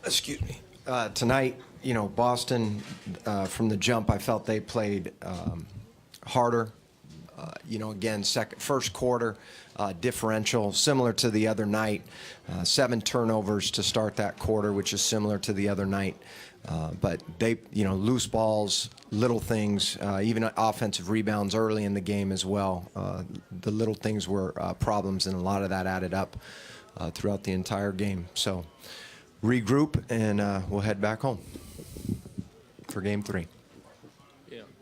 Excuse me. Tonight, Boston, from the jump, I felt they played harder. Again, first quarter differential, similar to the other night. 7 turnovers to start that quarter, which is similar to the other night. But they, loose balls, little things, even offensive rebounds early in the game as well. The little things were problems, and a lot of that added up throughout the entire game. So regroup, and we'll head back home for Game 3.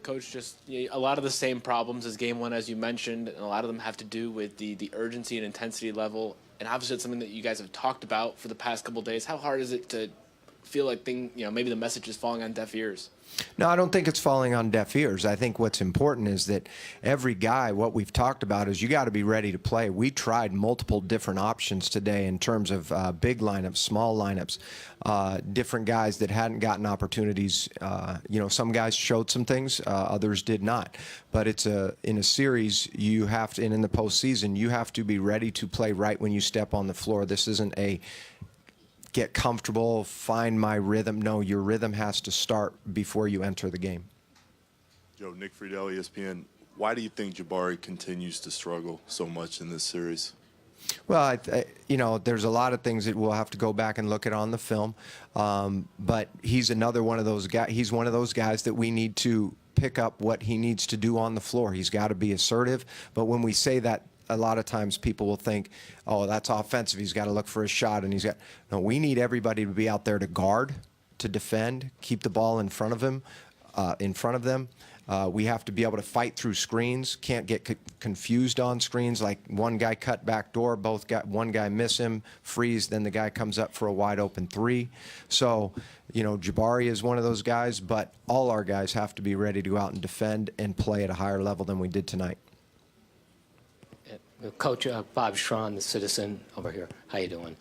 Coach, just a lot of the same problems as Game 1, as you mentioned, and a lot of them have to do with the urgency and intensity level. And obviously it's something that you guys have talked about for the past couple of days. How hard is it to feel like maybe the message is falling on deaf ears? No, I don't think it's falling on deaf ears. I think what's important is that every guy, what we've talked about is you got to be ready to play. We tried multiple different options today in terms of big lineups, small lineups, different guys that hadn't gotten opportunities. Some guys showed some things, others did not. But it's in a series, you have to, and in the postseason, you have to be ready to play right when you step on the floor. This isn't a get comfortable, find my rhythm. No, your rhythm has to start before you enter the game. Joe, Nick Friedel, ESPN. Why do you think Jabari continues to struggle so much in this series? Well, there's a lot of things that we'll have to go back and look at on the film. But he's another one of those guys. He's one of those guys that we need to pick up what he needs to do on the floor. He's got to be assertive. But when we say that, a lot of times people will think, oh, that's offensive. He's got to look for a shot. And no, we need everybody to be out there to guard, to defend, keep the ball in front of him, in front of them. We have to be able to fight through screens. Can't get confused on screens. Like one guy cut back door, one guy miss him, freeze, then the guy comes up for a wide open 3. So, Jabari is one of those guys, but all our guys have to be ready to go out and defend and play at a higher level than we did tonight. Coach Bob Schron, the Citizen over here. How you doing?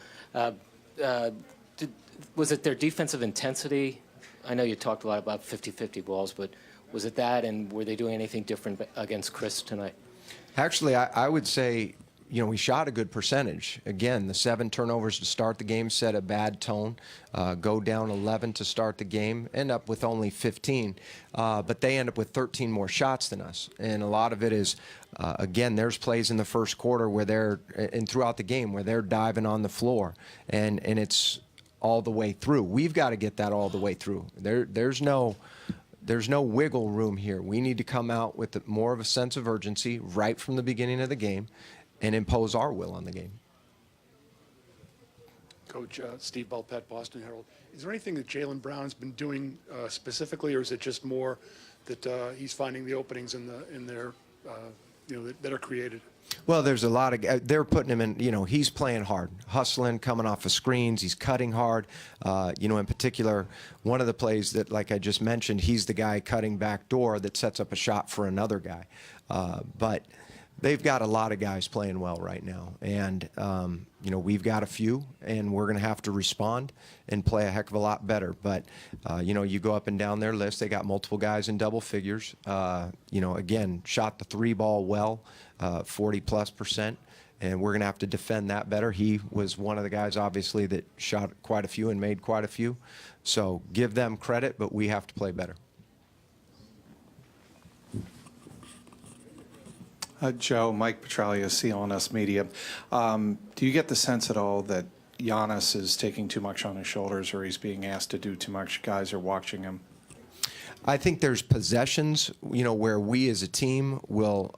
Was it their defensive intensity? I know you talked a lot about 50-50 balls, but was it that, and were they doing anything different against Chris tonight? Actually, I would say, we shot a good percentage. Again, the 7 turnovers to start the game set a bad tone. Go down 11 to start the game, end up with only 15. But they end up with 13 more shots than us. And a lot of it is, again, there's plays in the first quarter where and throughout the game, where they're diving on the floor. And it's all the way through. We've got to get that all the way through. There's no wiggle room here. We need to come out with more of a sense of urgency right from the beginning of the game and impose our will on the game. Coach Steve Belpet, Boston Herald. Is there anything that Jaylen Brown's been doing specifically, or is it just more that he's finding the openings in their that are created? Well, there's a lot of, they're putting him in, he's playing hard, hustling, coming off of screens, he's cutting hard. In particular, one of the plays that, like I just mentioned, he's the guy cutting back door that sets up a shot for another guy. But they've got a lot of guys playing well right now. And, we've got a few, and we're going to have to respond and play a heck of a lot better. But, you go up and down their list. They got multiple guys in double figures. Again, shot the 3 ball well, 40+%. And we're going to have to defend that better. He was one of the guys, obviously, that shot quite a few and made quite a few. So give them credit, but we have to play better. Joe, Mike Petralia, CLNS Media. Do you get the sense at all that Giannis is taking too much on his shoulders, or he's being asked to do too much? Guys are watching him. I think there's possessions, where we as a team will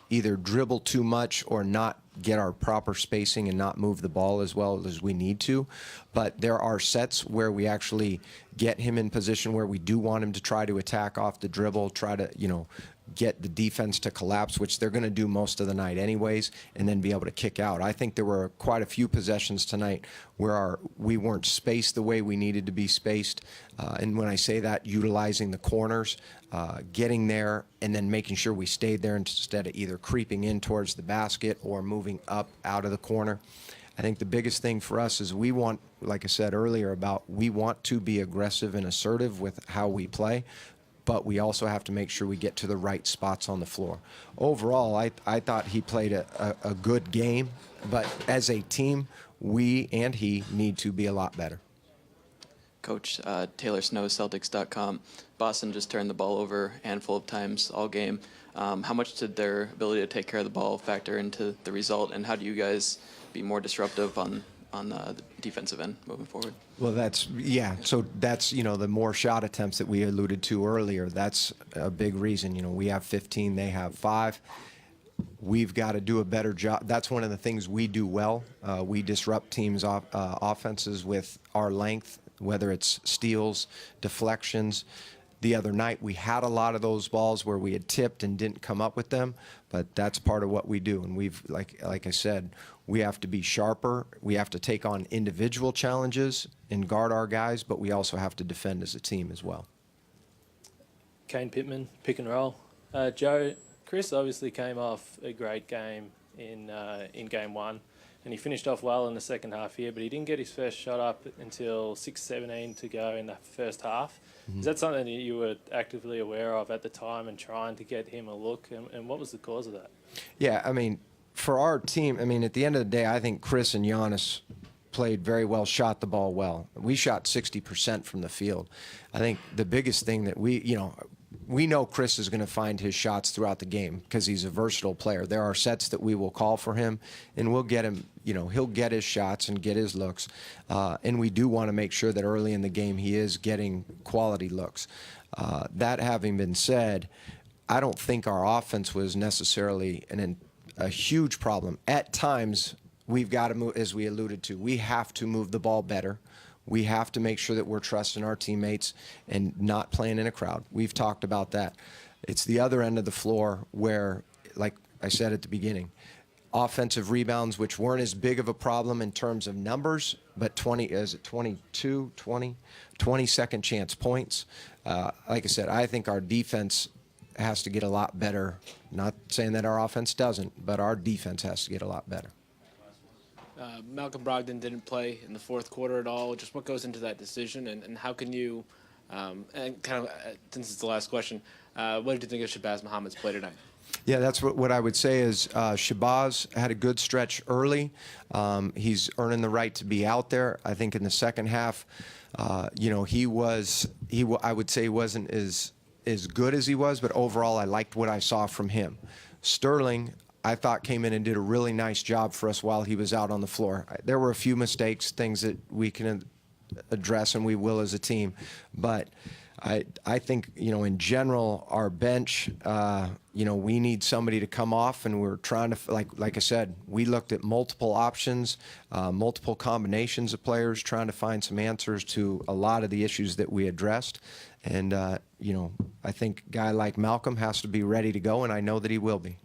either dribble too much or not get our proper spacing and not move the ball as well as we need to. But there are sets where we actually get him in position where we do want him to try to attack off the dribble, try to, get the defense to collapse, which they're going to do most of the night anyways, and then be able to kick out. I think there were quite a few possessions tonight where we weren't spaced the way we needed to be spaced. And when I say that, utilizing the corners, getting there, and then making sure we stayed there instead of either creeping in towards the basket or moving up out of the corner. I think the biggest thing for us is we want, like I said earlier, we want to be aggressive and assertive with how we play, but we also have to make sure we get to the right spots on the floor. Overall, I thought he played a good game, but as a team, we and he need to be a lot better. Coach, Taylor Snow, Celtics.com. Boston just turned the ball over a handful of times all game. How much did their ability to take care of the ball factor into the result, and how do you guys be more disruptive on the defensive end moving forward? Well, so that's, the more shot attempts that we alluded to earlier, that's a big reason. We have 15, they have 5. We've got to do a better job. That's one of the things we do well. We disrupt teams' offenses with our length, whether it's steals, deflections. The other night we had a lot of those balls where we had tipped and didn't come up with them, but that's part of what we do. And we've, like I said, we have to be sharper. We have to take on individual challenges and guard our guys, but we also have to defend as a team as well. Kane Pittman, pick and roll. Joe, Chris obviously came off a great game in game 1, and he finished off well in the second half here, but he didn't get his first shot up until 6:17 to go in the first half. Is that something that you were actively aware of at the time and trying to get him a look, and what was the cause of that? Yeah, for our team, at the end of the day, I think Chris and Giannis played very well, shot the ball well. We shot 60% from the field. I think the biggest thing that we know Chris is going to find his shots throughout the game because he's a versatile player. There are sets that we will call for him, and we'll get him, he'll get his shots and get his looks. And we do want to make sure that early in the game he is getting quality looks. That having been said, I don't think our offense was necessarily a huge problem. At times, we've got to move, as we alluded to, we have to move the ball better. We have to make sure that we're trusting our teammates and not playing in a crowd. We've talked about that. It's the other end of the floor where, like I said at the beginning, offensive rebounds, which weren't as big of a problem in terms of numbers, but 20 second chance points. Like I said, I think our defense has to get a lot better. Not saying that our offense doesn't, but our defense has to get a lot better. Malcolm Brogdon didn't play in the fourth quarter at all. Just what goes into that decision, and how can you, and kind of, since it's the last question, what did you think of Shabazz Muhammad's play tonight? Yeah, that's what I would say is Shabazz had a good stretch early. He's earning the right to be out there. I think in the second half, I would say he wasn't as good as he was, but overall I liked what I saw from him. Sterling, I thought, came in and did a really nice job for us while he was out on the floor. There were a few mistakes, things that we can address, and we will as a team. But I think, in general, our bench, we need somebody to come off, and we're trying to, like I said, we looked at multiple options, multiple combinations of players, trying to find some answers to a lot of the issues that we addressed. And, I think a guy like Malcolm has to be ready to go, and I know that he will be.